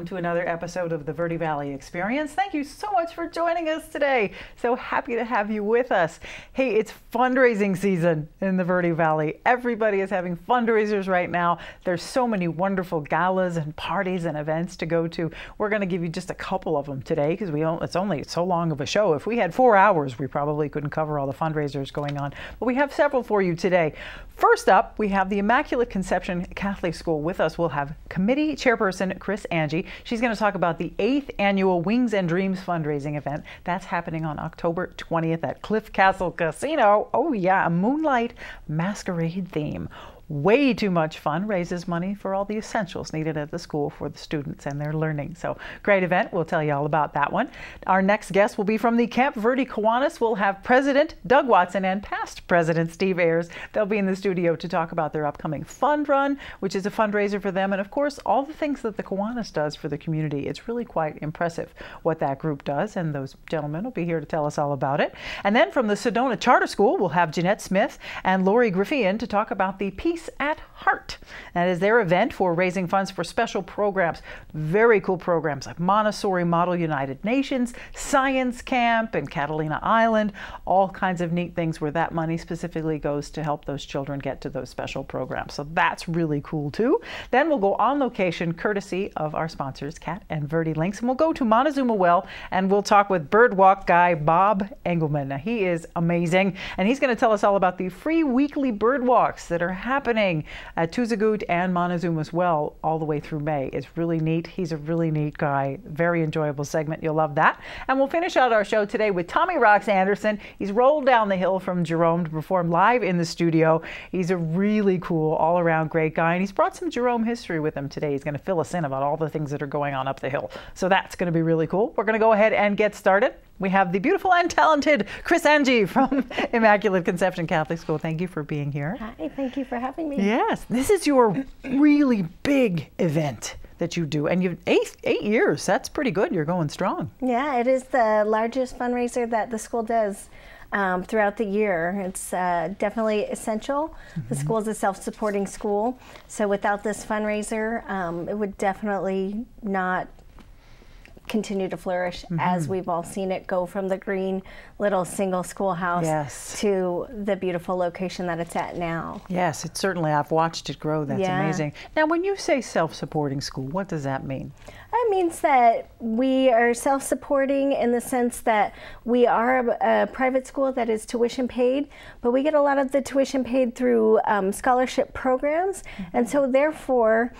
welcome to another episode of the Verde Valley Experience. Thank you so much for joining us today. So happy to have you with us. Hey, it's fundraising season in the Verde Valley. Everybody is having fundraisers right now. There's so many wonderful galas and parties and events to go to. We're going to give you just a couple of them today because it's only so long of a show. If we had 4 hours, we probably couldn't cover all the fundraisers going on. But we have several for you today. First up, we have the Immaculate Conception Catholic School. With us, we'll have Committee Chairperson Chris Angie. She's going to talk about the 8th annual Wings and Dreams fundraising event. That's happening on October 20th at Cliff Castle Casino. Oh yeah, a moonlight masquerade theme. Way too much fun, raises money for all the essentials needed at the school for the students and their learning. So great event. We'll tell you all about that one. Our next guest will be from the Camp Verde Kiwanis. We'll have President Doug Watson and past President Steve Ayers. They'll be in the studio to talk about their upcoming fund run, which is a fundraiser for them. And of course, all the things that the Kiwanis does for the community. It's really quite impressive what that group does. And those gentlemen will be here to tell us all about it. And then from the Sedona Charter School, we'll have Jeanette Smith and Lori Griffian to talk about the Peace at Heart. That is their event for raising funds for special programs. Very cool programs like Montessori Model United Nations, Science Camp, and Catalina Island. All kinds of neat things where that money specifically goes to help those children get to those special programs. So that's really cool too. Then we'll go on location courtesy of our sponsors, Cat and Verde Links, and we'll go to Motezuma Well and we'll talk with birdwalk guy Bob Engelman. Now, he is amazing and he's going to tell us all about the free weekly bird walks that are happening at Tuzagut and Montezuma's Well all the way through May. It's really neat. He's a really neat guy. Very enjoyable segment. You'll love that. And we'll finish out our show today with Tommy Rocks Anderson. He's rolled down the hill from Jerome to perform live in the studio. He's a really cool, all-around great guy, and he's brought some Jerome history with him today. He's going to fill us in about all the things that are going on up the hill. So that's going to be really cool. We're going to go ahead and get started. We have the beautiful and talented Chris Angie from Immaculate Conception Catholic School. Thank you for being here. Hi, thank you for having me. Yes, this is your really big event that you do, and you've eight years. That's pretty good. You're going strong. Yeah, it is the largest fundraiser that the school does throughout the year. It's definitely essential. The school is a self-supporting school, so without this fundraiser, it would definitely not continue to flourish as we've all seen it go from the green little single schoolhouse to the beautiful location that it's at now. Yes, it certainly, I've watched it grow. That's amazing. Now, when you say self-supporting school, what does that mean? It means that we are self-supporting in the sense that we are a private school that is tuition paid, but we get a lot of the tuition paid through scholarship programs, and so therefore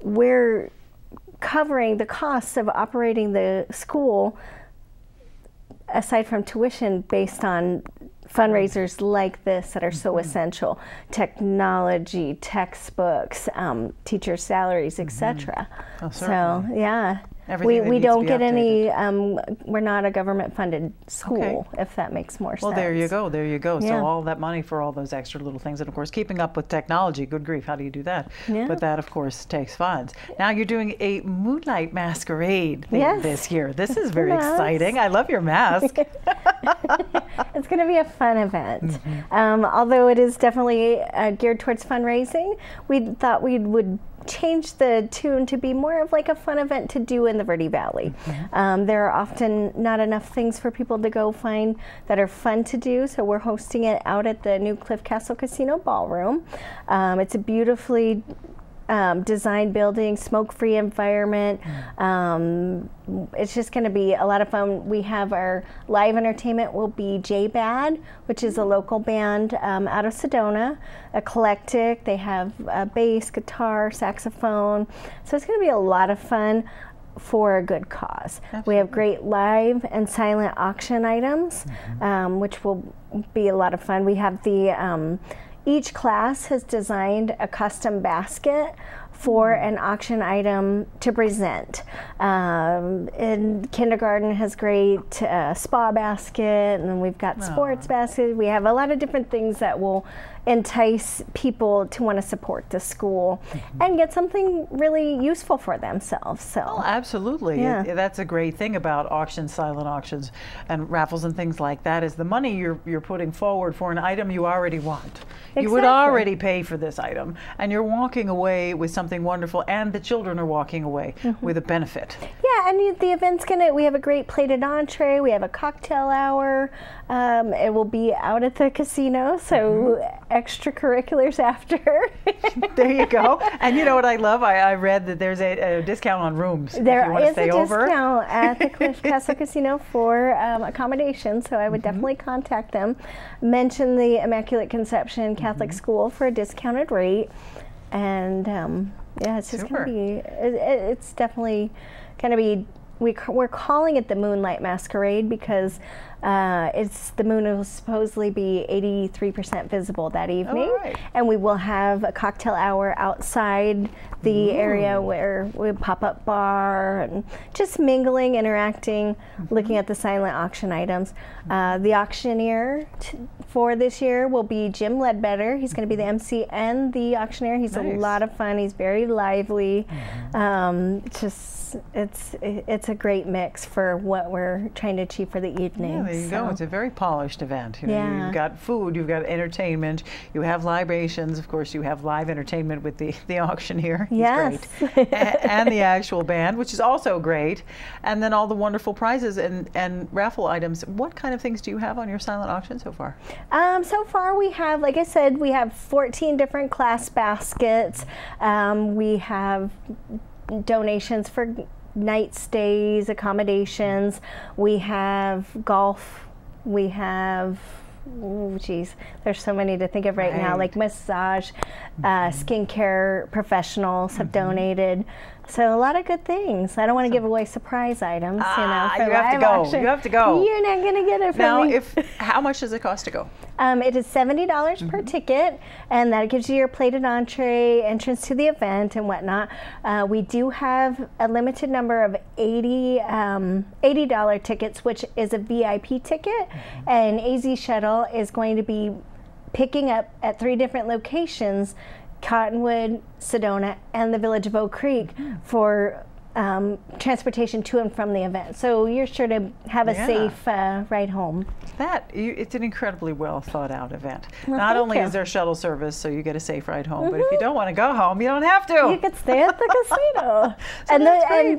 we're covering the costs of operating the school aside from tuition based on fundraisers like this that are so essential. Technology, textbooks, teacher salaries, etc. So yeah. We don't get any, we're not a government funded school, if that makes more sense. Well, there you go, there you go. Yeah. So all that money for all those extra little things, and of course keeping up with technology, good grief, how do you do that? Yeah. But that of course takes funds. Now you're doing a moonlight masquerade thing this year. This is very exciting. I love your mask. It's going to be a fun event. Although it is definitely geared towards fundraising, we thought we would change the tune to be more of like a fun event to do in the Verde Valley. There are often not enough things for people to go find that are fun to do, so we're hosting it out at the new Cliff Castle Casino Ballroom. It's a beautifully design building, smoke-free environment. It's just going to be a lot of fun. We have our live entertainment will be J-Bad, which is a local band out of Sedona, eclectic. They have bass, guitar, saxophone. So it's going to be a lot of fun for a good cause. Absolutely. We have great live and silent auction items, which will be a lot of fun. We have the each class has designed a custom basket for an auction item to present. And kindergarten has great spa basket, and then we've got sports basket. We have a lot of different things that will entice people to want to support the school and get something really useful for themselves. So, well, absolutely. Yeah. That's a great thing about auctions, silent auctions, and raffles and things like that, is the money you're putting forward for an item you already want. You would already pay for this item, and you're walking away with something wonderful, and the children are walking away with a benefit. Yeah, and the event's we have a great plated entree, we have a cocktail hour, it will be out at the casino, so extracurriculars after. There you go. And you know what I love? I read that there's a discount on rooms. There is a over. discount at the Cliff Castle Casino for accommodation, so I would definitely contact them. Mention the Immaculate Conception Catholic School for a discounted rate, and yeah, it's just going to be. It's definitely going to be. We're calling it the Moonlight Masquerade because the moon will supposedly be 83% visible that evening, and we will have a cocktail hour outside the area where we pop-up bar and just mingling, interacting, looking at the silent auction items. The auctioneer for this year will be Jim Ledbetter. He's going to be the MC and the auctioneer. He's a lot of fun. He's very lively. It's a great mix for what we're trying to achieve for the evening. Yeah, there you go. It's a very polished event. You know, you've got food, you've got entertainment, you have libations. Of course, you have live entertainment with the auctioneer. He's great. And the actual band, which is also great. And then all the wonderful prizes and raffle items. What kind of things do you have on your silent auction so far? So far we have, like I said, we have 14 different class baskets. We have donations for night stays, accommodations. We have golf. We have, there's so many to think of right now, like massage, skincare professionals have donated. So a lot of good things. I don't want to give away surprise items, you have to go. Auction. You have to go. You're not going to get it from me. How much does it cost to go? It is $70 per ticket, and that gives you your plated entree, entrance to the event, and whatnot. We do have a limited number of $80 tickets, which is a VIP ticket, and AZ Shuttle is going to be picking up at 3 different locations, Cottonwood, Sedona, and the village of Oak Creek for transportation to and from the event. So you're sure to have a safe ride home. It's an incredibly well thought out event. Well, Not only is there shuttle service, so you get a safe ride home, but if you don't want to go home, you don't have to. You could stay at the casino. And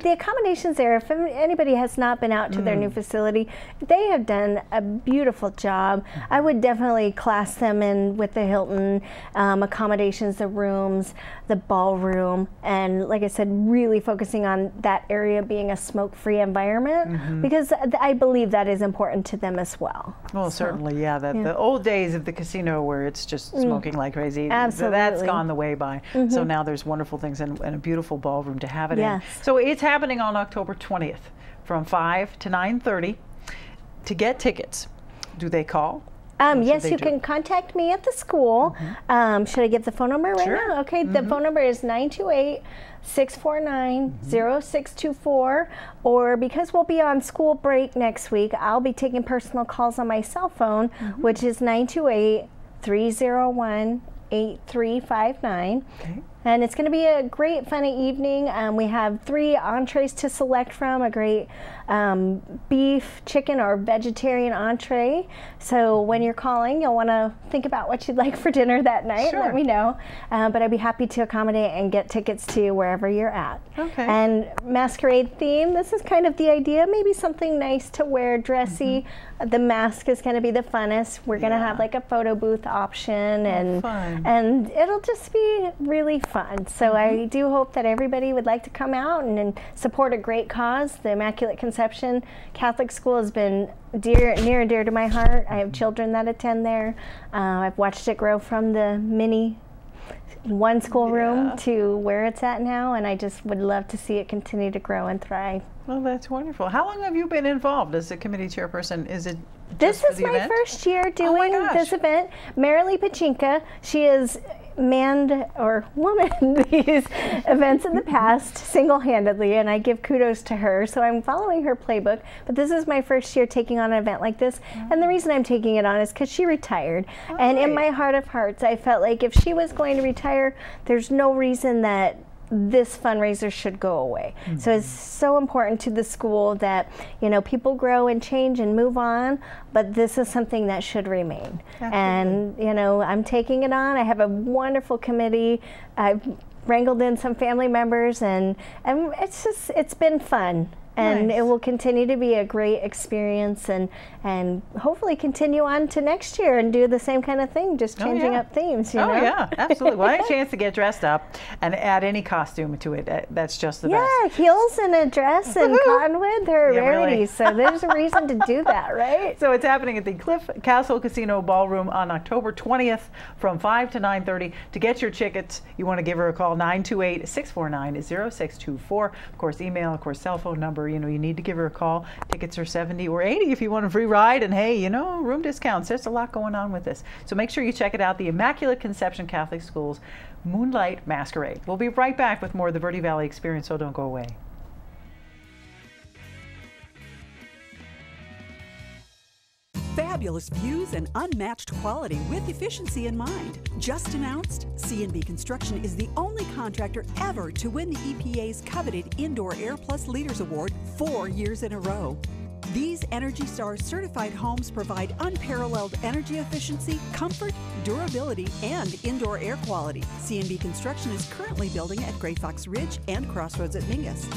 the accommodations there, if anybody has not been out to their new facility, they have done a beautiful job. I would definitely class them in with the Hilton accommodations, the rooms, the ballroom, and like I said, really focusing on that area being a smoke-free environment, because I believe that is important to them as well. Well, certainly, the old days of the casino where it's just smoking like crazy, absolutely, that's gone the way by. So now there's wonderful things and a beautiful ballroom to have it in. So it's happening on October 20th from 5 to 9:30. To get tickets, do they call? Yes, you can contact me at the school. Should I give the phone number right now? Okay, the phone number is 928-649-0624, or because we'll be on school break next week, I'll be taking personal calls on my cell phone, which is 928-301-8359. And it's going to be a great, funny evening. We have 3 entrees to select from, a great beef, chicken, or vegetarian entree. So when you're calling, you'll want to think about what you'd like for dinner that night. Let me know. But I'd be happy to accommodate and get tickets to wherever you're at. And masquerade theme, this is kind of the idea, maybe something nice to wear, dressy. The mask is going to be the funnest. We're going to have like a photo booth option, and it'll just be really fun. So I do hope that everybody would like to come out and support a great cause. The Immaculate Conception Catholic School has been near and dear to my heart. I have children that attend there. I've watched it grow from the mini one schoolroom to where it's at now, and I just would love to see it continue to grow and thrive. Well, that's wonderful. How long have you been involved as a committee chairperson? Is it This is my first year doing this event. Marilee Pachinka, she is manned or womaned these events in the past single-handedly, and I give kudos to her. So I'm following her playbook, but this is my first year taking on an event like this. And the reason I'm taking it on is because she retired. And in my heart of hearts, I felt like if she was going to retire, there's no reason that this fundraiser should go away. So it's so important to the school that, you know, people grow and change and move on, but this is something that should remain. Absolutely. And, you know, I'm taking it on. I have a wonderful committee. I've wrangled in some family members, and it's been fun. And it will continue to be a great experience, and hopefully continue on to next year and do the same kind of thing, just changing up themes, you know? Oh, yeah, absolutely. Well, any chance to get dressed up and add any costume to it, that's just the best. Yeah, heels and a dress and cottonwood, they're a rarity, really. so there's a reason to do that, right? So it's happening at the Cliff Castle Casino Ballroom on October 20th from 5 to 9:30. To get your tickets, you want to give her a call, 928-649-0624. Of course, email, of course, cell phone number. You know, you need to give her a call. Tickets are $70 or $80 if you want a free ride, and hey, you know, room discounts. There's a lot going on with this. So make sure you check it out, the Immaculate Conception Catholic School's Moonlight Masquerade. We'll be right back with more of the Verde Valley Experience, so don't go away. Fabulous views and unmatched quality with efficiency in mind. Just announced, C&B Construction is the only contractor ever to win the EPA's coveted Indoor Air Plus Leaders Award 4 years in a row. These Energy Star certified homes provide unparalleled energy efficiency, comfort, durability, and indoor air quality. C&B Construction is currently building at Gray Fox Ridge and Crossroads at Mingus.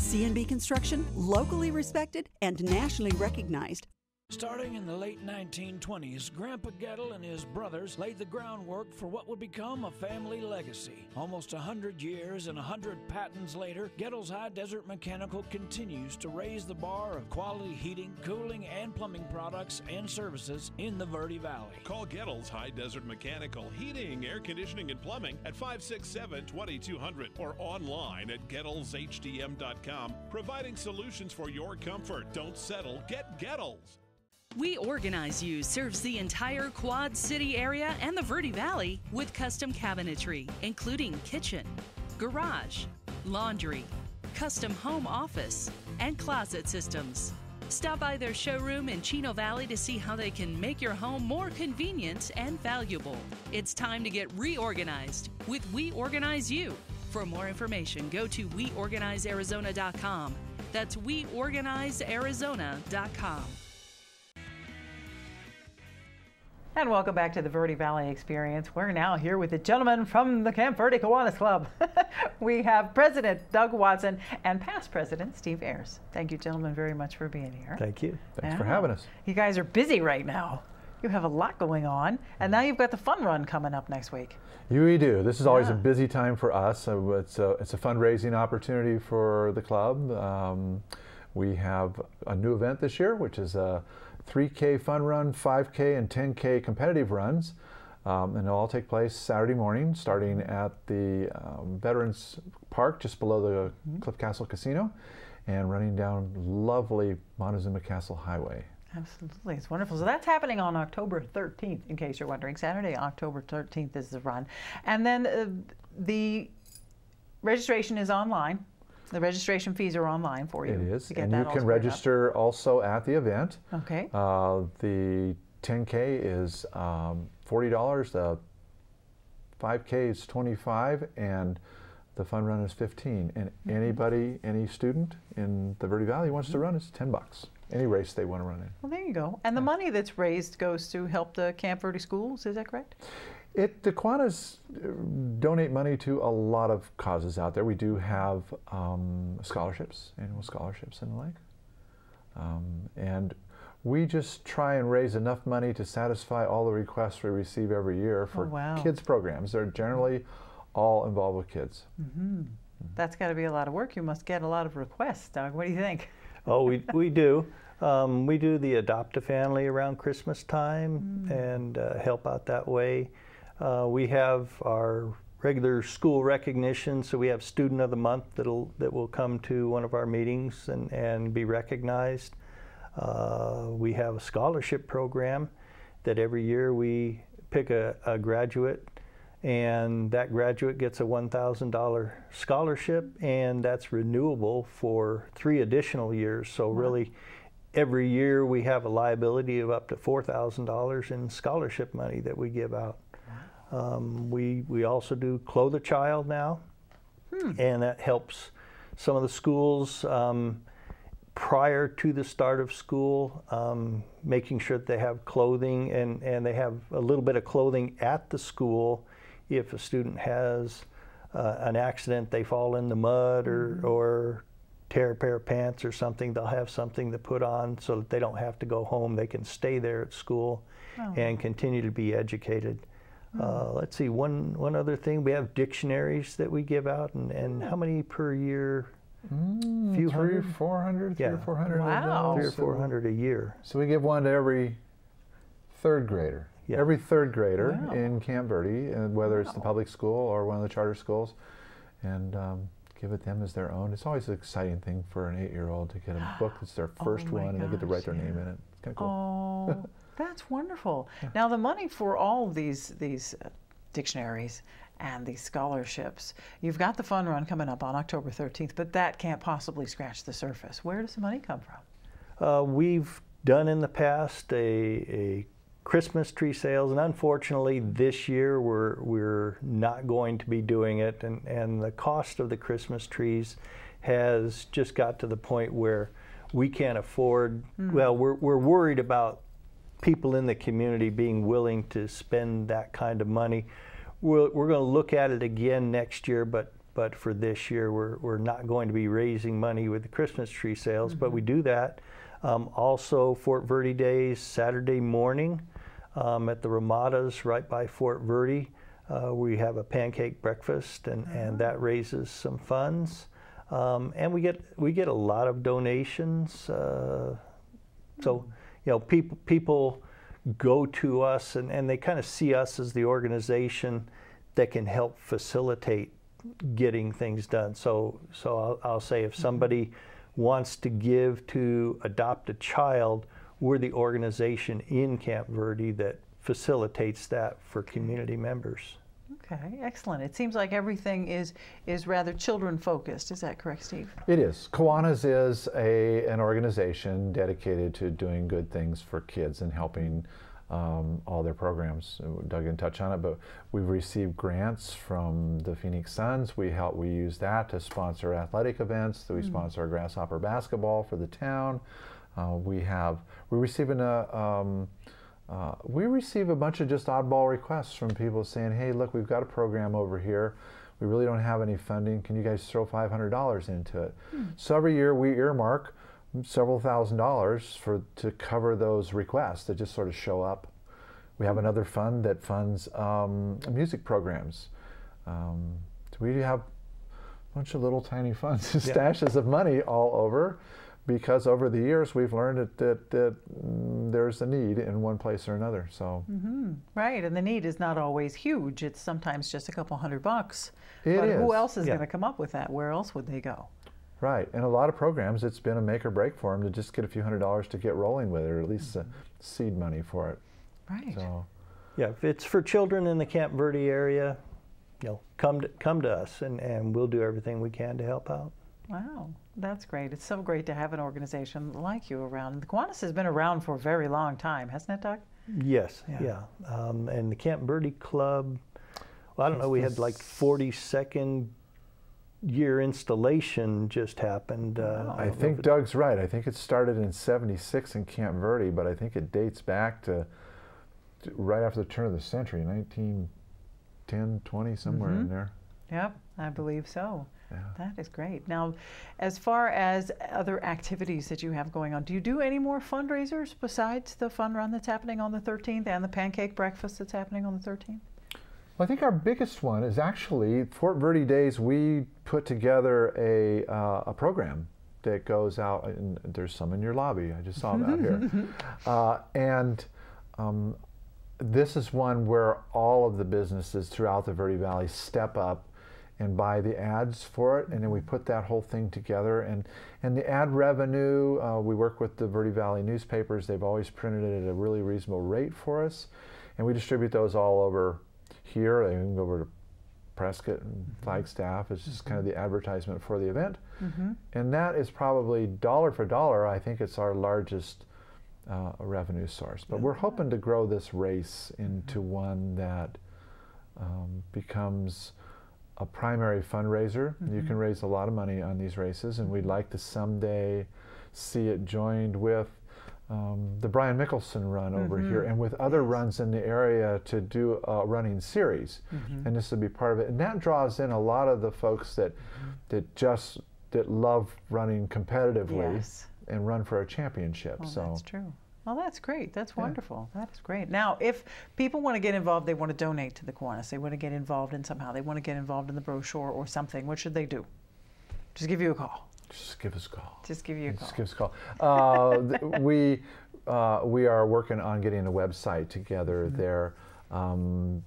C&B Construction, locally respected and nationally recognized. Starting in the late 1920s, Grandpa Gettle and his brothers laid the groundwork for what would become a family legacy. Almost 100 years and 100 patents later, Gettle's High Desert Mechanical continues to raise the bar of quality heating, cooling, and plumbing products and services in the Verde Valley. Call Gettle's High Desert Mechanical Heating, Air Conditioning, and Plumbing at 567-2200 or online at Gettle'sHDM.com, providing solutions for your comfort. Don't settle, get Gettle's. We Organize You serves the entire Quad City area and the Verde Valley with custom cabinetry, including kitchen, garage, laundry, custom home office, and closet systems. Stop by their showroom in Chino Valley to see how they can make your home more convenient and valuable. It's time to get reorganized with We Organize You. For more information, go to weorganizearizona.com. That's weorganizearizona.com. And welcome back to the Verde Valley Experience. We're now here with the gentleman from the Camp Verde Kiwanis Club. We have President Doug Watson and past President Steve Ayers. Thank you, gentlemen, very much for being here. Thank you. Thanks for having us. You guys are busy right now. You have a lot going on, and now you've got the fun run coming up next week. We do. This is always a busy time for us. So it's a fundraising opportunity for the club. We have a new event this year, which is a 3K fun run, 5K, and 10K competitive runs. And it'll all take place Saturday morning, starting at the Veterans Park just below the Cliff Castle Casino and running down lovely Motezuma Castle Highway. Absolutely, it's wonderful. So that's happening on October 13th, in case you're wondering. Saturday, October 13th is the run. And then the registration is online. The registration fees are online for you. It is, and you can register also at the event. Okay. The 10K is $40, the 5K is $25, and the fun run is $15. And anybody, any student in the Verde Valley who wants to run is $10. Any race they want to run in. Well, there you go. And the money that's raised goes to help the Camp Verde schools, is that correct? The Kiwanis donate money to a lot of causes out there. We do have scholarships, annual scholarships and the like. And we just try and raise enough money to satisfy all the requests we receive every year for kids programs. They're generally all involved with kids. That's got to be a lot of work. You must get a lot of requests, Doug. What do you think? Oh, we do. We do the adopt a family around Christmas time and help out that way. We have our regular school recognition, so we have Student of the Month that will come to one of our meetings and be recognized. We have a scholarship program that every year we pick a graduate and that graduate gets a $1,000 scholarship, and that's renewable for 3 additional years. So really, every year we have a liability of up to $4,000 in scholarship money that we give out. We also do Clothe a Child now, and that helps some of the schools prior to the start of school, making sure that they have clothing, and they have a little bit of clothing at the school. If a student has an accident, they fall in the mud or tear a pair of pants or something, they'll have something to put on so that they don't have to go home. They can stay there at school and continue to be educated. Let's see, one other thing, we have dictionaries that we give out, and how many per year? Few 300 or 400, Yeah. 300 or 400 Wow. of 300 or those. 400 a year. So we give one to every 3rd grader. Yeah. Every 3rd grader Wow. in Camp Verde, and whether it's the public school or one of the charter schools, and give it them as their own. It's always an exciting thing for an 8-year-old to get a book that's their first my one, and they get to write their gosh, name in it. It's kind of cool. Oh, that's wonderful. Now, the money for all of these dictionaries and these scholarships, you've got the fun run coming up on October 13th, but that can't possibly scratch the surface. Where does the money come from? We've done in the past a Christmas tree sales, and unfortunately this year we're not going to be doing it, and the cost of the Christmas trees has just got to the point where we can't afford, well, we're worried about people in the community being willing to spend that kind of money. We're going to look at it again next year, but for this year we're not going to be raising money with the Christmas tree sales, but we do that. Also, Fort Verde Days, Saturday morning at the Ramadas right by Fort Verde. We have a pancake breakfast, and that raises some funds. And we get a lot of donations. So, you know, people go to us, and they kind of see us as the organization that can help facilitate getting things done. So I'll say if somebody wants to give to adopt a child, we're the organization in Camp Verde that facilitates that for community members. Okay, excellent. It seems like everything is rather children focused. Is that correct, Steve? It is. Kiwanis is an organization dedicated to doing good things for kids and helping all their programs. Doug didn't touch on it, but we've received grants from the Phoenix Suns. We use that to sponsor athletic events. We sponsor our grasshopper basketball for the town. We receive a bunch of just oddball requests from people saying, "Hey, look, we've got a program over here. We really don't have any funding. Can you guys throw $500 into it?" So every year we earmark several $1,000s to cover those requests that just sort of show up. We have another fund that funds music programs. So we have a bunch of little tiny funds, stashes of money all over, because over the years we've learned that there's a need in one place or another. So Right, and the need is not always huge. It's sometimes just a couple $100. It But who is. else is going to come up with that? Where else would they go? right, and a lot of programs, it's been a make or break for them to just get a few $100s to get rolling with it, or at least seed money for it. Right. So, Yeah, if it's for children in the Camp Verde area, you know, come to us, and we'll do everything we can to help out. Wow, that's great. It's so great to have an organization like you around. The Kiwanis has been around for a very long time, hasn't it, Doug? Yes, yeah. And the Camp Verde Club, well, I don't know, we had like 42nd year installation just happened. I think Doug's right. I think it started in '76 in Camp Verde, but I think it dates back to right after the turn of the century, 1910, 20, somewhere in there. Yep, I believe so. Yeah. That is great. Now, as far as other activities that you have going on, do you do any more fundraisers besides the fun run that's happening on the 13th and the pancake breakfast that's happening on the 13th? Well, I think our biggest one is actually Fort Verde Days. We put together a program that goes out, and there's some in your lobby. I just saw that here. This is one where all of the businesses throughout the Verde Valley step up and buy the ads for it, and then we put that whole thing together. And the ad revenue, we work with the Verde Valley newspapers. They've always printed it at a really reasonable rate for us, and we distribute those all over here. They can go over to Prescott and Flagstaff. It's just kind of the advertisement for the event. And that is probably dollar for dollar, I think it's our largest revenue source. But we're hoping to grow this race into one that becomes a primary fundraiser. You can raise a lot of money on these races, and we'd like to someday see it joined with the Brian Mickelson run over here, and with other runs in the area to do a running series, and this would be part of it. And that draws in a lot of the folks that love running competitively and run for a championship. Well, so that's true. Well, that's great. That's wonderful. That is great. Now, if people want to get involved, they want to donate to the Kiwanis, they want to get involved in somehow, they want to get involved in the brochure or something, what should they do? Just give you a call. Just give us a call. Just give you a call. Just give us a call. We are working on getting a website together there. Town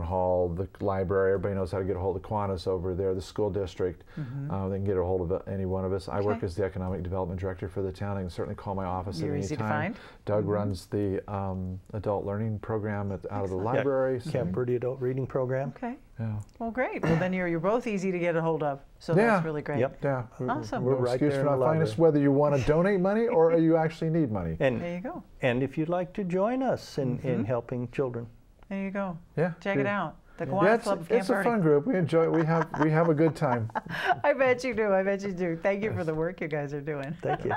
hall, the library, everybody knows how to get a hold of Kiwanis over there, the school district. They can get a hold of any one of us. I work as the economic development director for the town. They can certainly call my office at any easy time. to find. Doug runs the adult learning program out of the library. Camp Verde adult reading program. Okay. Yeah. Well, great. Well, then you're both easy to get a hold of. So that's really great. Yeah. Awesome. We're right there in the library. Find us whether you want to donate money or you actually need money. And there you go. And if you'd like to join us in helping children. There you go. Yeah. Check it out. The Kiwanis Club of Camp It's a Verde. fun group. We enjoy it. We have a good time. I bet you do. I bet you do. Thank you for the work you guys are doing. Thank you.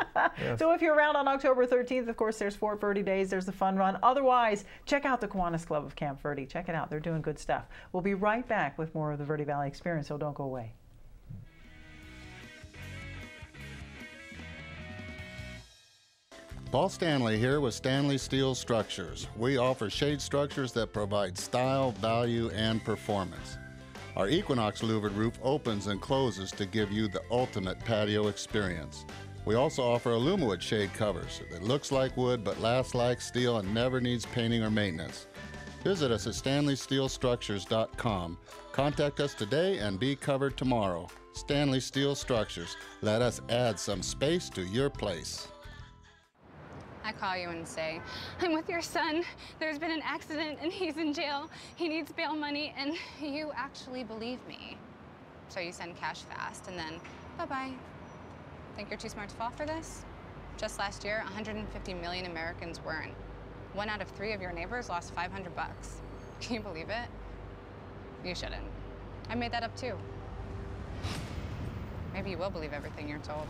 So if you're around on October 13th, of course, there's Fort Verde Days. There's the fun run. Otherwise, check out the Kiwanis Club of Camp Verde. Check it out. They're doing good stuff. We'll be right back with more of the Verde Valley Experience, so don't go away. Paul Stanley here with Stanley Steel Structures. We offer shade structures that provide style, value, and performance. Our Equinox louvered roof opens and closes to give you the ultimate patio experience. We also offer Alumawood shade covers that looks like wood but lasts like steel and never needs painting or maintenance. Visit us at StanleySteelStructures.com. Contact us today and be covered tomorrow. Stanley Steel Structures. Let us add some space to your place. I call you and say, I'm with your son. There's been an accident and he's in jail. He needs bail money, and you actually believe me. So you send cash fast and then bye-bye. Think you're too smart to fall for this? Just last year, 150 million Americans weren't. 1 out of 3 of your neighbors lost $500. Can you believe it? You shouldn't. I made that up too. Maybe you will believe everything you're told.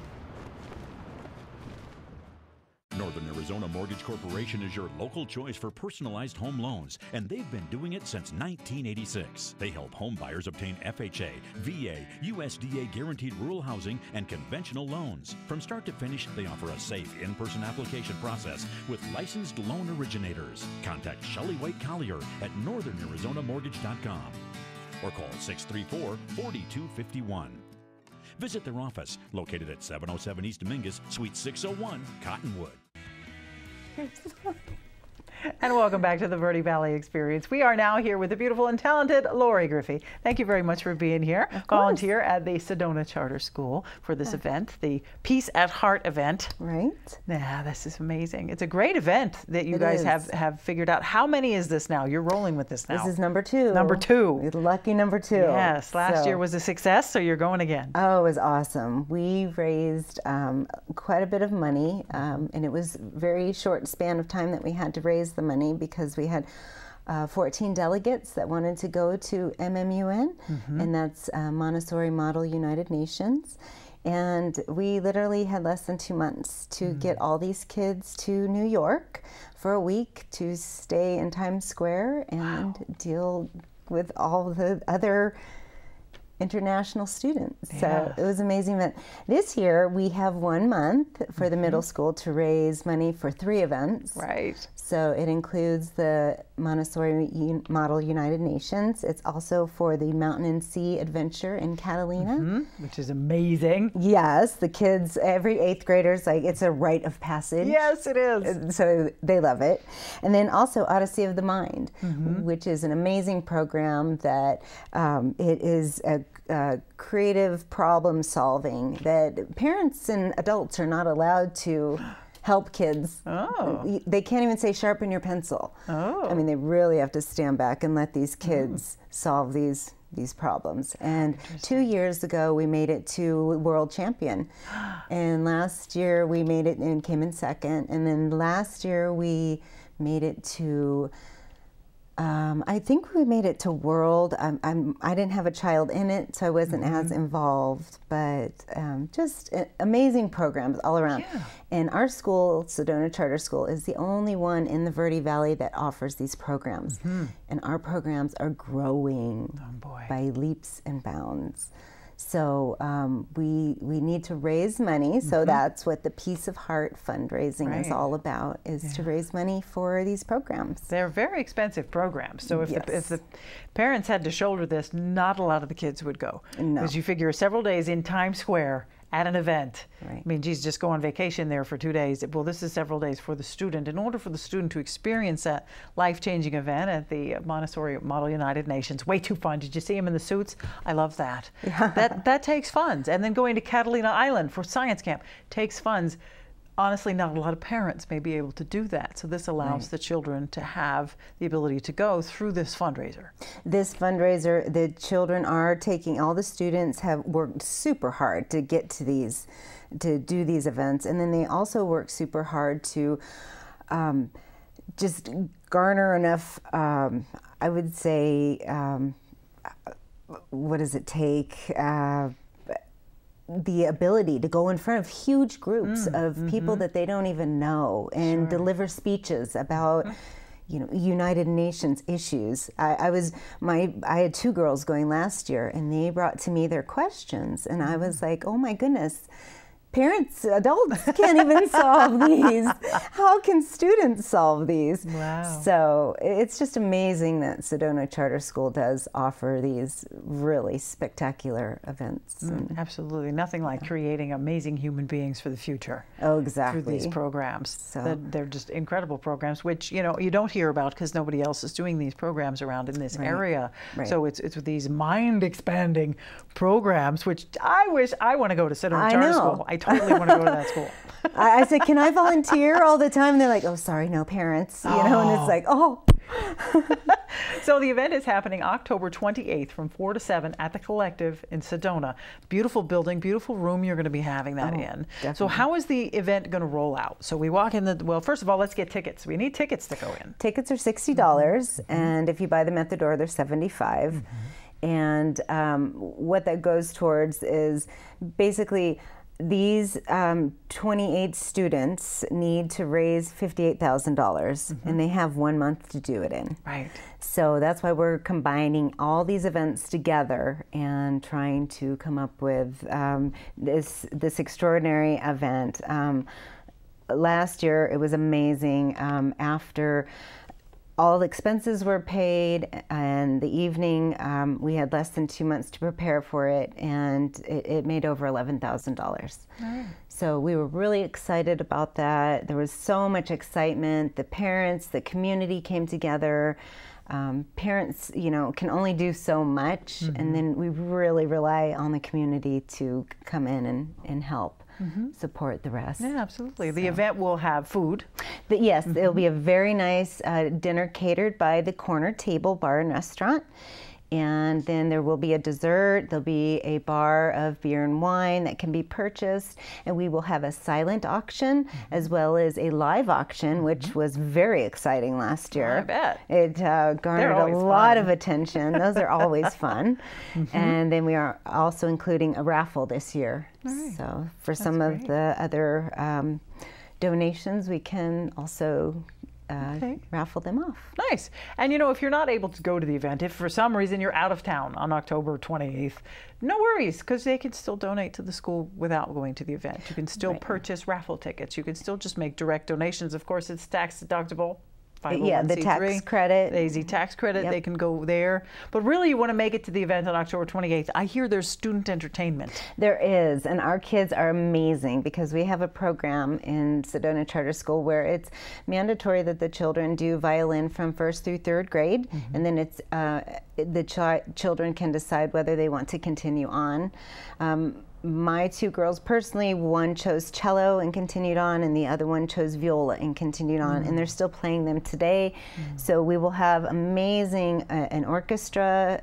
Northern Arizona Mortgage Corporation is your local choice for personalized home loans, and they've been doing it since 1986. They help home buyers obtain FHA, VA, USDA guaranteed rural housing, and conventional loans. From start to finish, they offer a safe in-person application process with licensed loan originators. Contact Shelley White Collier at northernArizonaMortgage.com or call 634-4251. Visit their office, located at 707 East Dominguez, Suite 601, Cottonwood. And welcome back to the Verde Valley Experience. We are now here with the beautiful and talented Lori Griffey. Thank you very much for being here. Volunteer at the Sedona Charter School for this event, the Peace at Heart event. Right. Yeah, this is amazing. It's a great event that you guys have figured out. How many is this now? You're rolling with this now. This is number 2. Number 2. Lucky number 2. Yes, last year was a success, so you're going again. Oh, it was awesome. We raised quite a bit of money, and it was a very short span of time that we had to raise the money because we had 14 delegates that wanted to go to MMUN, and that's Montessori Model United Nations. And we literally had less than 2 months to get all these kids to New York for a week to stay in Times Square and deal with all the other international students. So it was amazing. But this year we have 1 month for the middle school to raise money for 3 events. Right. So it includes the Montessori Model United Nations. It's also for the Mountain and Sea Adventure in Catalina. Which is amazing. Yes, the kids, every 8th grader's like, it's a rite of passage. Yes, it is. So they love it. And then also Odyssey of the Mind, which is an amazing program that it is a creative problem solving that parents and adults are not allowed to help kids. Oh. They can't even say sharpen your pencil. Oh. I mean, they really have to stand back and let these kids solve these problems. And 2 years ago, we made it to world champion. And last year, we made it and came in second. And then last year, we made it to, I think we made it to world. I didn't have a child in it, so I wasn't as involved, but just amazing programs all around. Yeah. And our school, Sedona Charter School, is the only one in the Verde Valley that offers these programs. And our programs are growing by leaps and bounds. So we need to raise money. So that's what the Peace of Heart fundraising is all about, is to raise money for these programs. They're very expensive programs. So if the parents had to shoulder this, not a lot of the kids would go. No. Because you figure several days in Times Square at an event. Right. I mean, geez, just go on vacation there for 2 days. Well, this is several days for the student. In order for the student to experience that life-changing event at the Montessori Model United Nations, way too fun. Did you see them in the suits? I love that. Yeah. That takes funds. And then going to Catalina Island for science camp takes funds. Honestly, not a lot of parents may be able to do that. So this allows the children to have the ability to go through this fundraiser. This fundraiser, the children are taking, all the students have worked super hard to get to these, to do these events. And then they also work super hard to just garner enough, I would say, what does it take? The ability to go in front of huge groups of people that they don't even know and deliver speeches about, you know, United Nations issues. I had 2 girls going last year, and they brought to me their questions, and I was like, oh my goodness, parents, adults can't even solve these. How can students solve these? Wow. So it's just amazing that Sedona Charter School does offer these really spectacular events. Absolutely. Nothing like creating amazing human beings for the future. Oh, exactly. Through these programs. So they're just incredible programs, which, you know, you don't hear about because nobody else is doing these programs around in this area. So it's these mind-expanding programs, which I wish I want to go to Sedona Charter School. I totally want to go to that school. I said, can I volunteer all the time? And they're like, oh, sorry, no parents. You know, and it's like, oh. So the event is happening October 28th from 4 to 7 at the Collective in Sedona. Beautiful building, beautiful room you're going to be having that in. Definitely. So how is the event going to roll out? So we walk in well, first of all, let's get tickets. We need tickets to go in. Tickets are $60, and if you buy them at the door, they're $75. And what that goes towards is basically these 28 students need to raise $58,000, and they have 1 month to do it in. Right. So that's why we're combining all these events together and trying to come up with this extraordinary event. Last year, it was amazing. After all the expenses were paid, and the evening, we had less than 2 months to prepare for it, and it made over $11,000. So we were really excited about that. There was so much excitement. The parents, the community came together. Parents, you know, can only do so much, and then we really rely on the community to come in and help. Support the rest. Yeah, absolutely. The event will have food. But yes, it'll be a very nice dinner catered by the Corner Table Bar and Restaurant. And then there will be a dessert. There'll be a bar of beer and wine that can be purchased. And we will have a silent auction as well as a live auction, which was very exciting last year. I bet. It garnered a lot of attention. Those are always fun. And then we are also including a raffle this year. So for some of the other donations, we can also raffle them off. Nice. And you know, if you're not able to go to the event, if for some reason you're out of town on October 28th, no worries, because they can still donate to the school without going to the event. You can still purchase raffle tickets. You can still just make direct donations. Of course, it's tax deductible. Yeah, the tax credit. The AZ tax credit, they can go there. But really, you want to make it to the event on October 28th. I hear there's student entertainment. There is, and our kids are amazing because we have a program in Sedona Charter School where it's mandatory that the children do violin from 1st through 3rd grade, and then it's the children can decide whether they want to continue on. my two girls personally, one chose cello and continued on, and the other one chose viola and continued on, and they're still playing them today. So we will have amazing an orchestra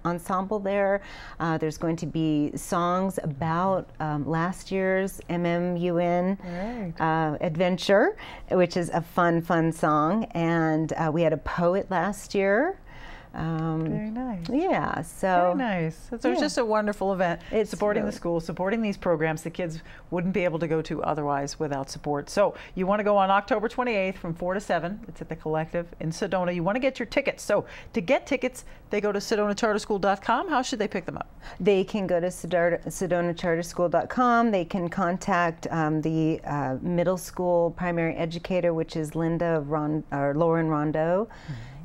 ensemble there. There's going to be songs about last year's MMUN adventure, which is a fun song, and we had a poet last year. Very nice. Yeah, so. Very nice. So it's just a wonderful event. It's supporting the school, supporting these programs the kids wouldn't be able to go to otherwise without support. So you want to go on October 28th from 4 to 7. It's at the Collective in Sedona. You want to get your tickets. So to get tickets, they go to SedonaCharterSchool.com. How should they pick them up? They can go to SedonaCharterSchool.com. They can contact the middle school primary educator, which is Lauren Rondeau.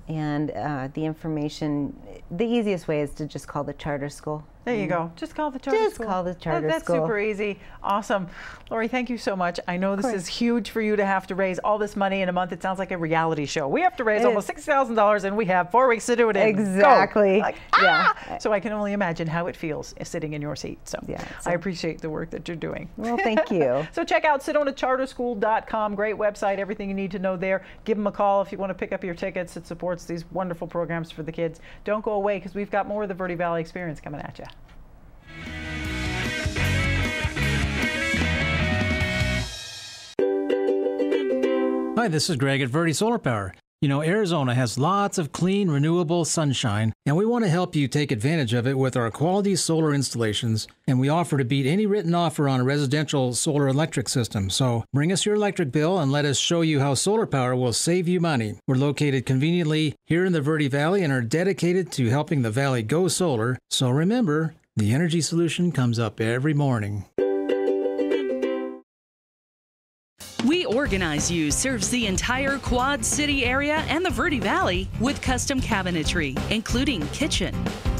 And the information, the easiest way is to just call the charter school. There you go. Just call the charter school. Just call the charter That's school. super easy. Awesome. Lori, thank you so much. I know this is huge for you to have to raise all this money in a month. It sounds like a reality show. We have to raise almost $6,000 and we have 4 weeks to do it in. Exactly. Like, So I can only imagine how it feels sitting in your seat. So I appreciate the work that you're doing. Well, thank you. So check out SedonaCharterSchool.com. Great website. Everything you need to know there. Give them a call if you want to pick up your tickets. It supports these wonderful programs for the kids. Don't go away because we've got more of the Verde Valley Experience coming at you. Hi, this is Greg at Verde Solar Power. You know, Arizona has lots of clean, renewable sunshine, and we want to help you take advantage of it with our quality solar installations, and we offer to beat any written offer on a residential solar electric system. So bring us your electric bill and let us show you how solar power will save you money. We're located conveniently here in the Verde Valley and are dedicated to helping the valley go solar. So remember, the energy solution comes up every morning. We Organize You serves the entire Quad City area and the Verde Valley with custom cabinetry, including kitchen,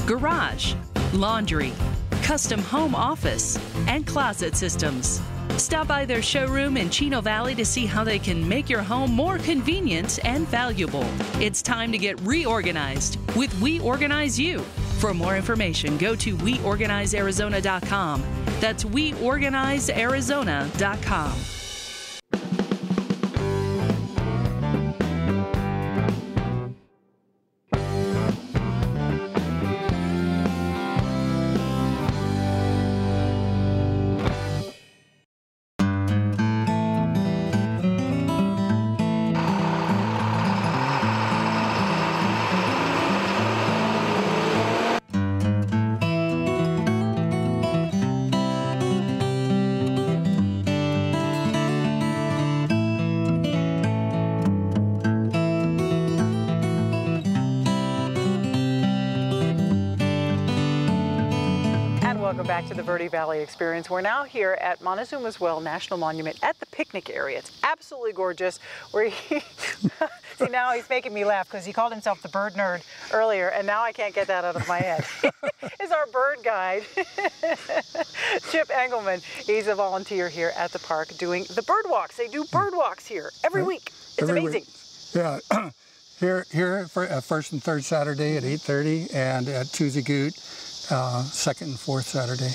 garage, laundry, custom home office, and closet systems. Stop by their showroom in Chino Valley to see how they can make your home more convenient and valuable. It's time to get reorganized with We Organize You. For more information, go to weorganizearizona.com. That's weorganizearizona.com. Welcome back to the Verde Valley Experience. We're now here at Motezuma Well National Monument at the picnic area. It's absolutely gorgeous. See, now he's making me laugh because he called himself the bird nerd earlier, and now I can't get that out of my head. Is our bird guide, Chip Engelman. He's a volunteer here at the park doing the bird walks. They do bird walks here every week. It's amazing. Yeah. Here for first and third Saturday at 8:30, and at Tuesday Goot, second and fourth Saturday